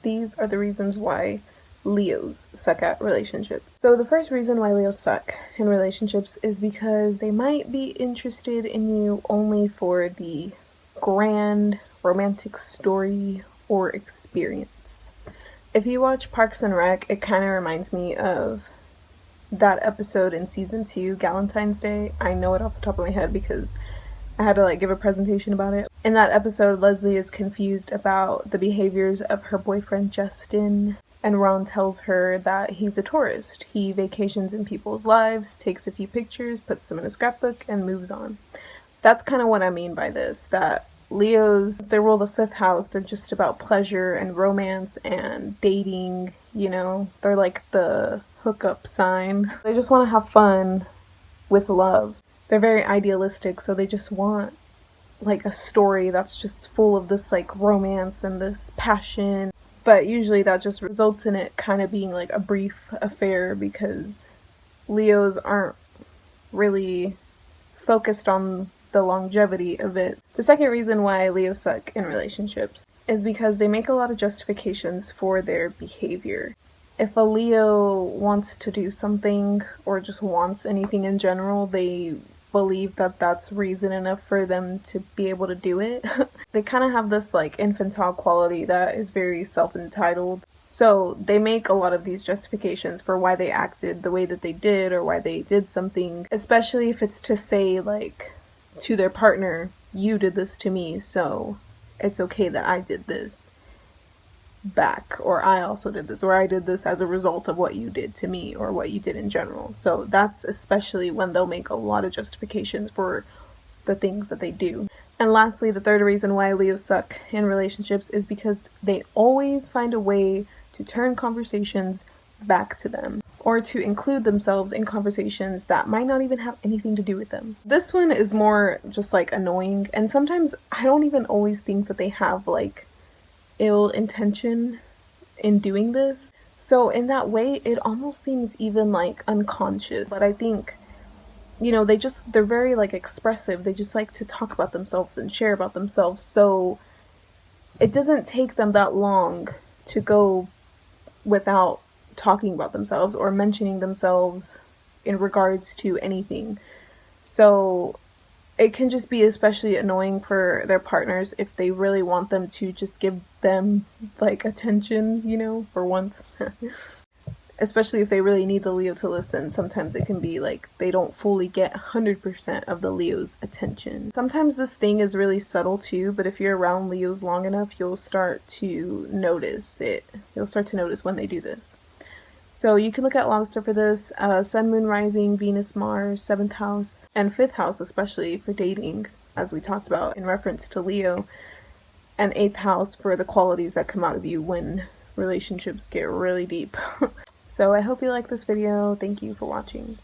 these are the reasons why Leos suck at relationships. So the first reason why Leos suck in relationships is because they might be interested in you only for the grand romantic story or experience. If you watch Parks and Rec, it kind of reminds me of that episode in season 2, Galentine's Day. I know it off the top of my head because I had to give a presentation about it. In that episode, Leslie is confused about the behaviors of her boyfriend Justin, and Ron tells her that he's a tourist. He vacations in people's lives, takes a few pictures, puts them in a scrapbook, and moves on. That's kind of what I mean by this, that Leos, they rule the 5th house. They're just about pleasure and romance and dating, They're like the hookup sign. They just want to have fun with love. They're very idealistic, so they just want a story that's just full of this romance and this passion. But usually that just results in it kind of being a brief affair because Leos aren't really focused on the longevity of it. The second reason why Leos suck in relationships is because they make a lot of justifications for their behavior. If a Leo wants to do something or just wants anything in general, they believe that that's reason enough for them to be able to do it. They kind of have this infantile quality that is very self-entitled. So they make a lot of these justifications for why they acted the way that they did or why they did something, especially if it's to say to their partner, you did this to me, so it's okay that I did this back, or I also did this, or I did this as a result of what you did to me or what you did in general. So that's especially when they'll make a lot of justifications for the things that they do. And lastly, the third reason why Leos suck in relationships is because they always find a way to turn conversations back to them or to include themselves in conversations that might not even have anything to do with them. This one is more just annoying, and sometimes I don't even always think that they have ill intention in doing this. So in that way, it almost seems even unconscious. But I think, they're very expressive. They just like to talk about themselves and share about themselves. So it doesn't take them that long to go without talking about themselves or mentioning themselves in regards to anything. So it can just be especially annoying for their partners if they really want them to just give them attention, for once. Especially if they really need the Leo to listen. Sometimes it can be they don't fully get 100% of the Leo's attention. Sometimes this thing is really subtle too, but if you're around Leos long enough, you'll start to notice it. You'll start to notice when they do this. So you can look at a lot of stuff for this. Sun, Moon, Rising, Venus, Mars, 7th house, and 5th house especially for dating, as we talked about in reference to Leo, and 8th house for the qualities that come out of you when relationships get really deep. So I hope you like this video. Thank you for watching.